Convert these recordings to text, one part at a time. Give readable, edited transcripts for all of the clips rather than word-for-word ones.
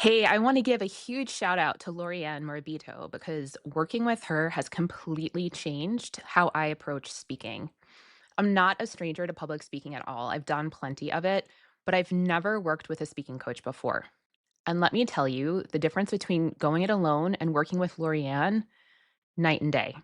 Hey, I want to give a huge shout out to Laurie-Ann because working with her has completely changed how I approach speaking. I'm not a stranger to public speaking at all. I've done plenty of it, but I've never worked with a speaking coach before. And let me tell you, the difference between going it alone and working with Laurie-Ann, night and day.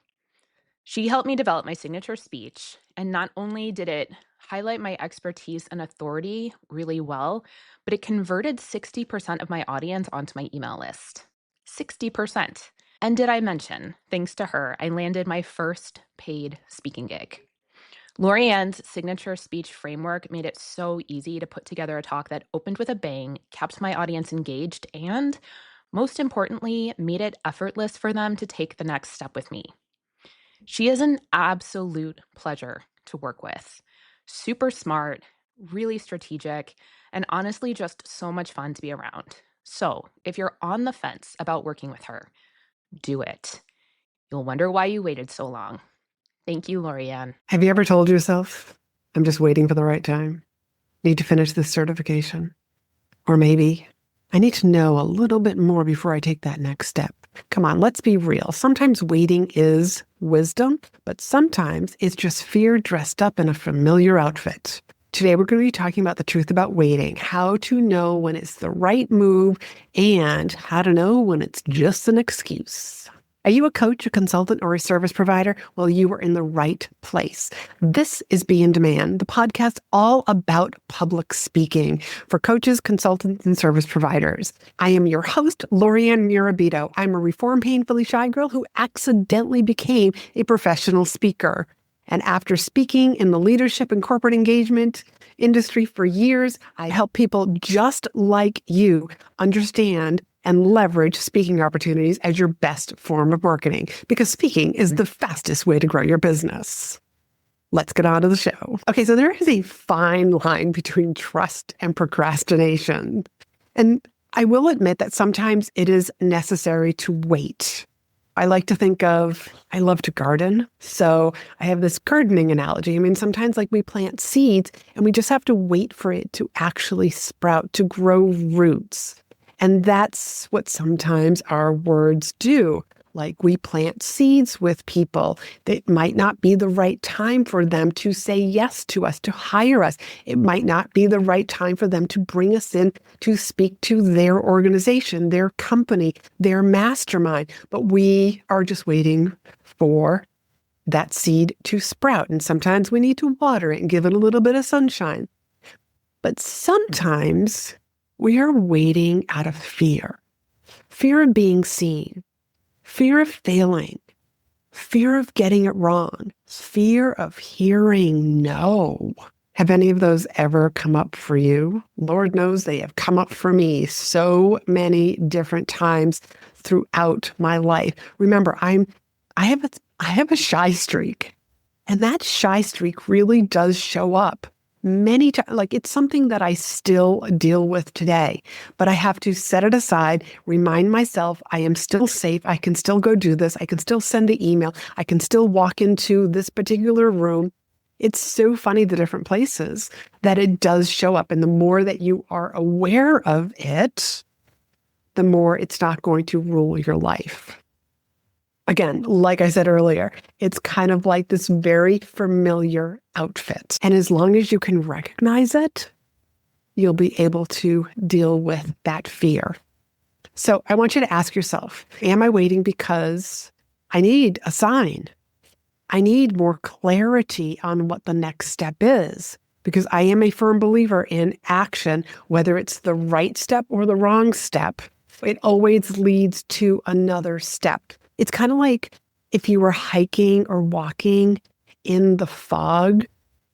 She helped me develop my signature speech, and not only did it highlight my expertise and authority really well, but it converted 60% of my audience onto my email list. 60%. And did I mention, thanks to her, I landed my first paid speaking gig. Lorianne's signature speech framework made it so easy to put together a talk that opened with a bang, kept my audience engaged, and most importantly, made it effortless for them to take the next step with me. She is an absolute pleasure to work with. Super smart, really strategic, and honestly, just so much fun to be around. So, if you're on the fence about working with her, do it. You'll wonder why you waited so long. Thank you, Laurie-Ann. Have you ever told yourself, I'm just waiting for the right time? Need to finish this certification? Or maybe I need to know a little bit more before I take that next step. Come on, let's be real. Sometimes waiting is wisdom, but sometimes it's just fear dressed up in a familiar outfit. Today, we're going to be talking about the truth about waiting, how to know when it's the right move, and how to know when it's just an excuse. Are you a coach, a consultant, or a service provider? Well, you are in the right place. This is Be in Demand, the podcast all about public speaking for coaches, consultants, and service providers. I am your host, Laurie-Ann Mirabito. I'm a reformed painfully shy girl who accidentally became a professional speaker. And after speaking in the leadership and corporate engagement industry for years, I help people just like you understand and leverage speaking opportunities as your best form of marketing, because speaking is the fastest way to grow your business. Let's get on to the show. Okay, so there is a fine line between trust and procrastination. And I will admit that sometimes it is necessary to wait. I like to think of, I love to garden. So I have this gardening analogy. I mean, sometimes like we plant seeds and we just have to wait for it to actually sprout, to grow roots. And that's what sometimes our words do. Like we plant seeds with people. It might not be the right time for them to say yes to us, to hire us. It might not be the right time for them to bring us in to speak to their organization, their company, their mastermind. But we are just waiting for that seed to sprout. And sometimes we need to water it and give it a little bit of sunshine. But sometimes we are waiting out of fear. Fear of being seen. Fear of failing, fear of getting it wrong, fear of hearing no. Have any of those ever come up for you? Lord knows they have come up for me so many different times throughout my life. Remember, I have a shy streak, and that shy streak really does show up many times. Like it's something that I still deal with today, but I have to set it aside, remind myself I am still safe. I can still go do this. I can still send the email. I can still walk into this particular room. It's so funny, the different places that it does show up. And the more that you are aware of it, the more it's not going to rule your life. Again, like I said earlier, it's kind of like this very familiar outfit. And as long as you can recognize it, you'll be able to deal with that fear. So I want you to ask yourself, am I waiting because I need a sign? I need more clarity on what the next step is, because I am a firm believer in action, whether it's the right step or the wrong step. It always leads to another step. It's kind of like if you were hiking or walking in the fog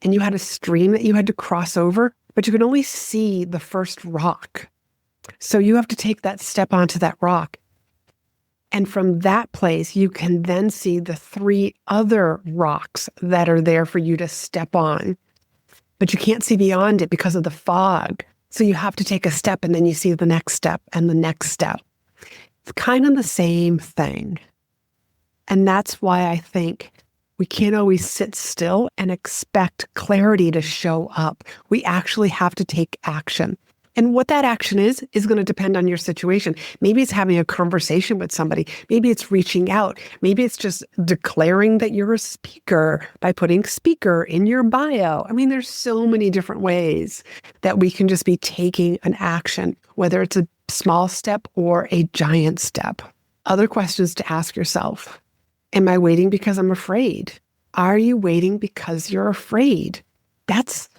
and you had a stream that you had to cross over, but you could only see the first rock. So you have to take that step onto that rock. And from that place, you can then see the 3 other rocks that are there for you to step on. But you can't see beyond it because of the fog. So you have to take a step and then you see the next step and the next step. It's kind of the same thing. And that's why I think we can't always sit still and expect clarity to show up. We actually have to take action. And what that action is going to depend on your situation. Maybe it's having a conversation with somebody. Maybe it's reaching out. Maybe it's just declaring that you're a speaker by putting speaker in your bio. I mean, there's so many different ways that we can just be taking an action, whether it's a small step or a giant step. Other questions to ask yourself. Am I waiting because I'm afraid? Are you waiting because you're afraid? That's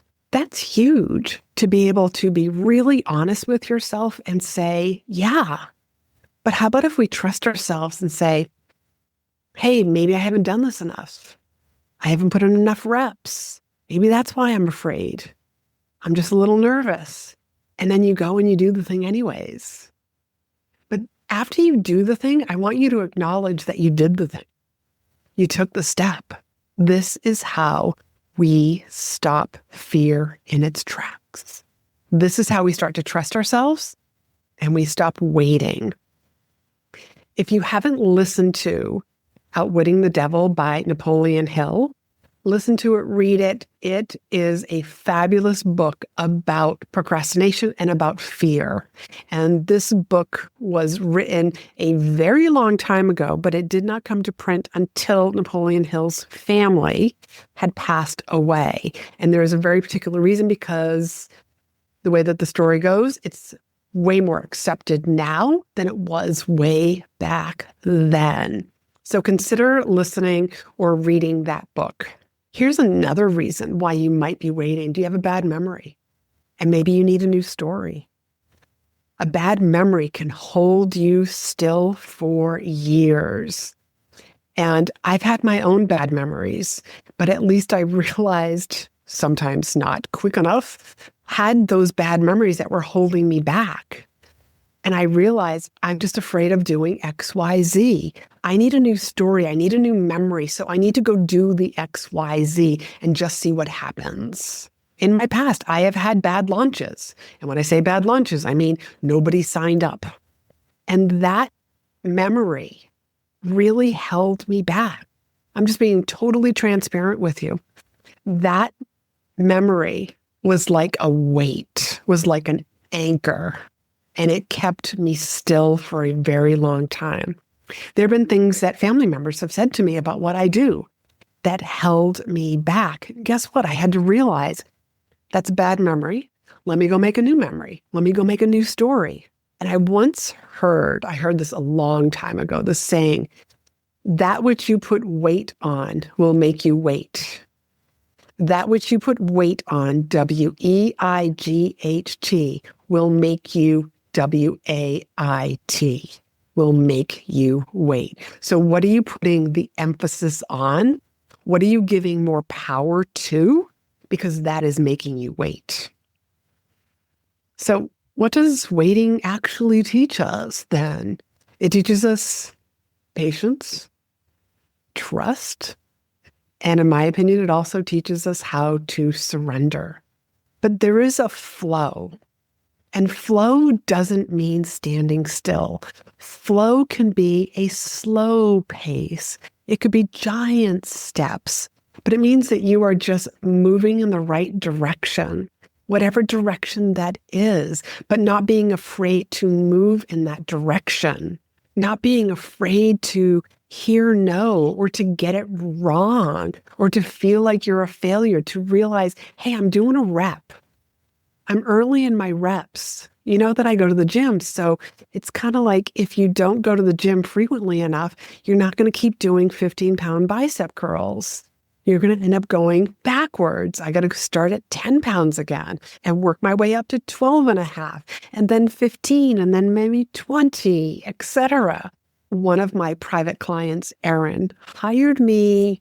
huge to be able to be really honest with yourself and say, yeah. But how about if we trust ourselves and say, hey, maybe I haven't done this enough. I haven't put in enough reps. Maybe that's why I'm afraid. I'm just a little nervous. And then you go and you do the thing anyways. But after you do the thing, I want you to acknowledge that you did the thing. You took the step. This is how we stop fear in its tracks. This is how we start to trust ourselves and we stop waiting. If you haven't listened to Outwitting the Devil by Napoleon Hill, listen to it, read it. It is a fabulous book about procrastination and about fear. And this book was written a very long time ago, but it did not come to print until Napoleon Hill's family had passed away. And there is a very particular reason, because the way that the story goes, it's way more accepted now than it was way back then. So consider listening or reading that book. Here's another reason why you might be waiting. Do you have a bad memory? And maybe you need a new story. A bad memory can hold you still for years. And I've had my own bad memories, but at least I realized, sometimes not quick enough, had those bad memories that were holding me back. And I realized I'm just afraid of doing X, Y, Z. I need a new story. I need a new memory. So I need to go do the X, Y, Z and just see what happens. In my past, I have had bad launches. And when I say bad launches, I mean nobody signed up. And that memory really held me back. I'm just being totally transparent with you. That memory was like a weight, was like an anchor. And it kept me still for a very long time. There have been things that family members have said to me about what I do that held me back. Guess what? I had to realize that's a bad memory. Let me go make a new memory. Let me go make a new story. And I heard this a long time ago, the saying, that which you put weight on will make you wait. That which you put weight on, WEIGHT, will make you WAIT, will make you wait. So what are you putting the emphasis on? What are you giving more power to? Because that is making you wait. So what does waiting actually teach us then? It teaches us patience, trust, and in my opinion, it also teaches us how to surrender. But there is a flow. And flow doesn't mean standing still. Flow can be a slow pace. It could be giant steps, but it means that you are just moving in the right direction, whatever direction that is, but not being afraid to move in that direction, not being afraid to hear no or to get it wrong or to feel like you're a failure, to realize, hey, I'm doing a rep. I'm early in my reps. You know that I go to the gym. So it's kind of like if you don't go to the gym frequently enough, you're not going to keep doing 15-pound bicep curls. You're going to end up going backwards. I got to start at 10 pounds again and work my way up to 12 and a half, and then 15, and then maybe 20, etc. One of my private clients, Erin, hired me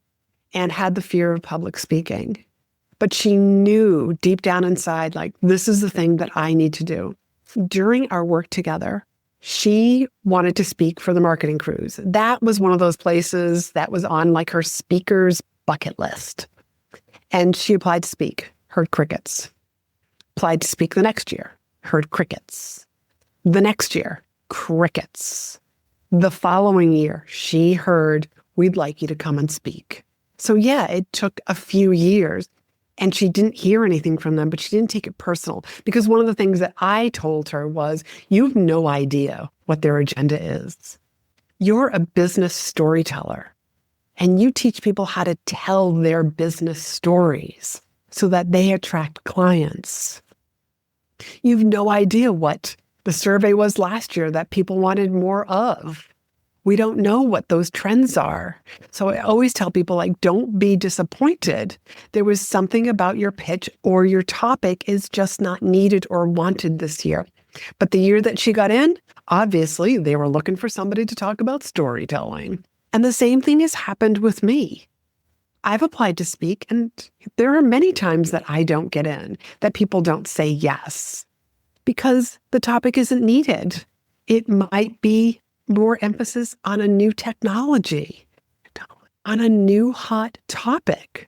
and had the fear of public speaking. But she knew deep down inside, like, this is the thing that I need to do. During our work together, she wanted to speak for the marketing cruise. That was one of those places that was on like her speaker's bucket list. And she applied to speak, heard crickets. Applied to speak the next year, heard crickets. The next year, crickets. The following year, she heard, we'd like you to come and speak. So yeah, it took a few years. And she didn't hear anything from them, but she didn't take it personal. Because one of the things that I told her was, you have no idea what their agenda is. You're a business storyteller, and you teach people how to tell their business stories so that they attract clients. You have no idea what the survey was last year that people wanted more of. We don't know what those trends are. So I always tell people, like, don't be disappointed. There was something about your pitch or your topic is just not needed or wanted this year. But the year that she got in, obviously, they were looking for somebody to talk about storytelling. And the same thing has happened with me. I've applied to speak, and there are many times that I don't get in, that people don't say yes, because the topic isn't needed. It might be more emphasis on a new technology, on a new hot topic,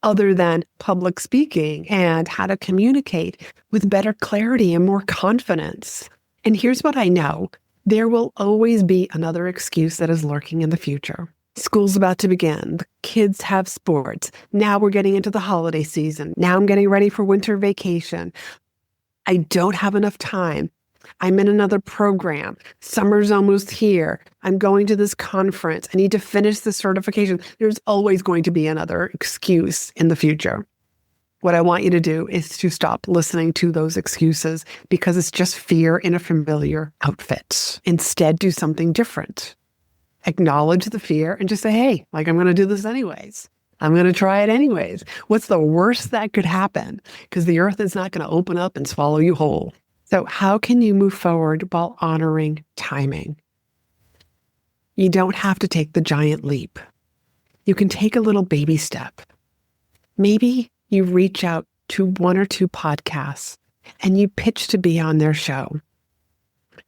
other than public speaking and how to communicate with better clarity and more confidence. And here's what I know. There will always be another excuse that is lurking in the future. School's about to begin. The kids have sports. Now we're getting into the holiday season. Now I'm getting ready for winter vacation. I don't have enough time. I'm in another program. Summer's almost here. I'm going to this conference. I need to finish this certification. There's always going to be another excuse in the future. What I want you to do is to stop listening to those excuses, because it's just fear in a familiar outfit. Instead, do something different. Acknowledge the fear and just say, hey, like, I'm going to do this anyways. I'm going to try it anyways. What's the worst that could happen? Because the earth is not going to open up and swallow you whole. So how can you move forward while honoring timing? You don't have to take the giant leap. You can take a little baby step. Maybe you reach out to one or two podcasts and you pitch to be on their show.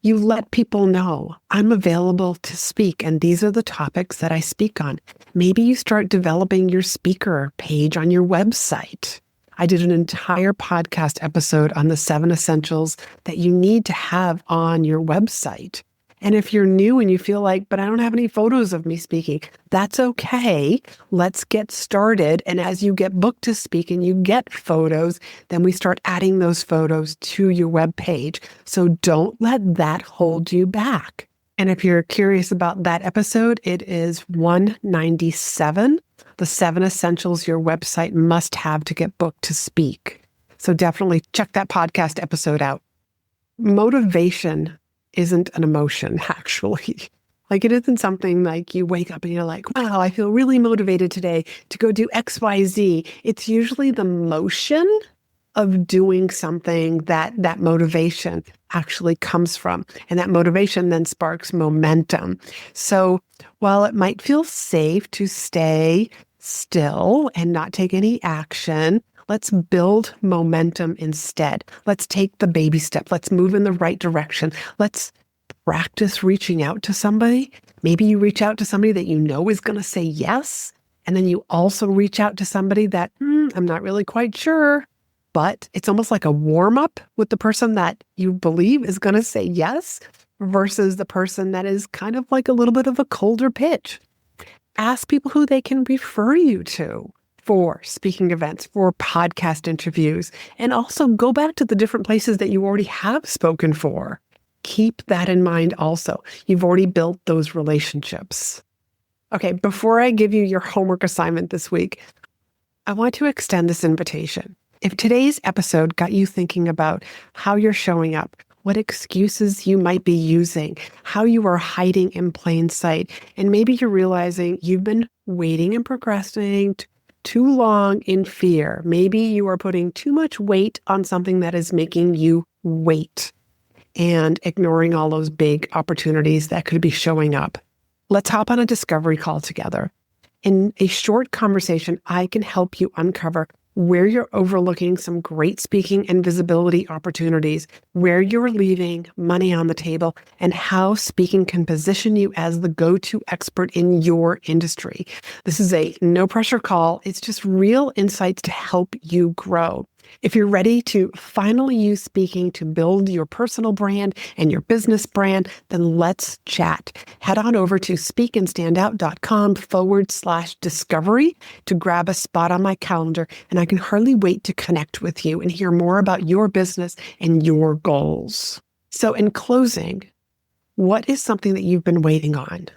You let people know, I'm available to speak, and these are the topics that I speak on. Maybe you start developing your speaker page on your website. I did an entire podcast episode on the 7 essentials that you need to have on your website. And if you're new and you feel like, but I don't have any photos of me speaking, that's okay. Let's get started. And as you get booked to speak and you get photos, then we start adding those photos to your web page. So don't let that hold you back. And if you're curious about that episode, it is 197, the 7 essentials your website must have to get booked to speak. So definitely check that podcast episode out. Motivation isn't an emotion, actually. Like, it isn't something like you wake up and you're like, wow, I feel really motivated today to go do XYZ. It's usually the motion of doing something that motivation actually comes from. And that motivation then sparks momentum. So while it might feel safe to stay still and not take any action, let's build momentum instead. Let's take the baby step. Let's move in the right direction. Let's practice reaching out to somebody. Maybe you reach out to somebody that you know is going to say yes. And then you also reach out to somebody that, I'm not really quite sure, but it's almost like a warm up with the person that you believe is going to say yes versus the person that is kind of like a little bit of a colder pitch. Ask people who they can refer you to for speaking events, for podcast interviews, and also go back to the different places that you already have spoken for. Keep that in mind also. You've already built those relationships. Okay, before I give you your homework assignment this week, I want to extend this invitation. If today's episode got you thinking about how you're showing up, what excuses you might be using, how you are hiding in plain sight, and maybe you're realizing you've been waiting and procrastinating too long in fear. Maybe you are putting too much weight on something that is making you wait and ignoring all those big opportunities that could be showing up. Let's hop on a discovery call together. In a short conversation, I can help you uncover where you're overlooking some great speaking and visibility opportunities, where you're leaving money on the table, and how speaking can position you as the go-to expert in your industry. This is a no-pressure call. It's just real insights to help you grow. If you're ready to finally use speaking to build your personal brand and your business brand, then let's chat. Head on over to speakandstandout.com/discovery to grab a spot on my calendar, and I can hardly wait to connect with you and hear more about your business and your goals. So in closing, what is something that you've been waiting on?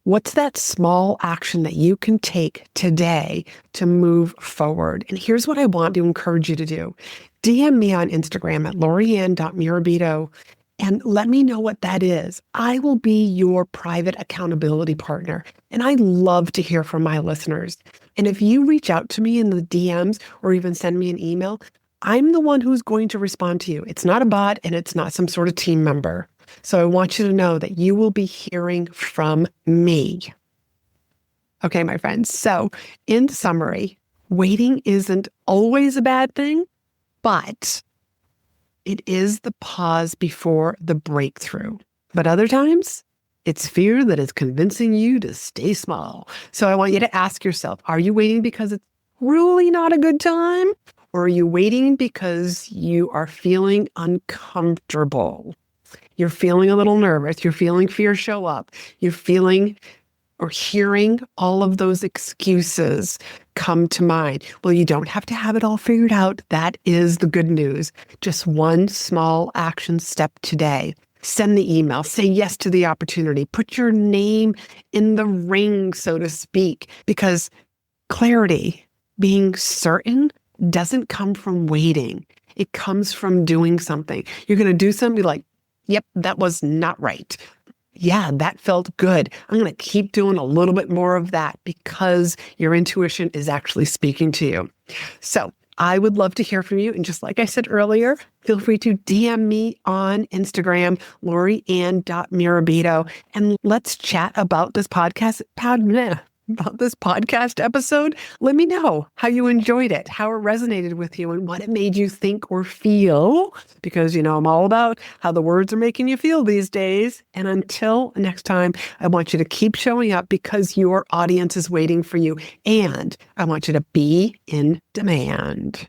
What's that small action that you can take today to move forward? And here's what I want to encourage you to do. DM me on Instagram at Laurie-Ann.Mirabito and let me know what that is. I will be your private accountability partner. And I love to hear from my listeners. And if you reach out to me in the DMs or even send me an email, I'm the one who's going to respond to you. It's not a bot and it's not some sort of team member. So I want you to know that you will be hearing from me. Okay, my friends. So in summary, waiting isn't always a bad thing, but it is the pause before the breakthrough. But other times, it's fear that is convincing you to stay small. So I want you to ask yourself, are you waiting because it's really not a good time? Or are you waiting because you are feeling uncomfortable? You're feeling a little nervous. You're feeling fear show up. You're feeling or hearing all of those excuses come to mind. Well, you don't have to have it all figured out. That is the good news. Just one small action step today. Send the email. Say yes to the opportunity. Put your name in the ring, so to speak, because clarity, being certain, doesn't come from waiting. It comes from doing something. You're going to do something like, yep, that was not right. Yeah, that felt good. I'm going to keep doing a little bit more of that because your intuition is actually speaking to you. So I would love to hear from you. And just like I said earlier, feel free to DM me on Instagram, Laurie-Ann.Mirabito, and let's chat about this podcast episode. Let me know how you enjoyed it, how it resonated with you, and what it made you think or feel, because, I'm all about how the words are making you feel these days. And until next time, I want you to keep showing up because your audience is waiting for you. And I want you to be in demand.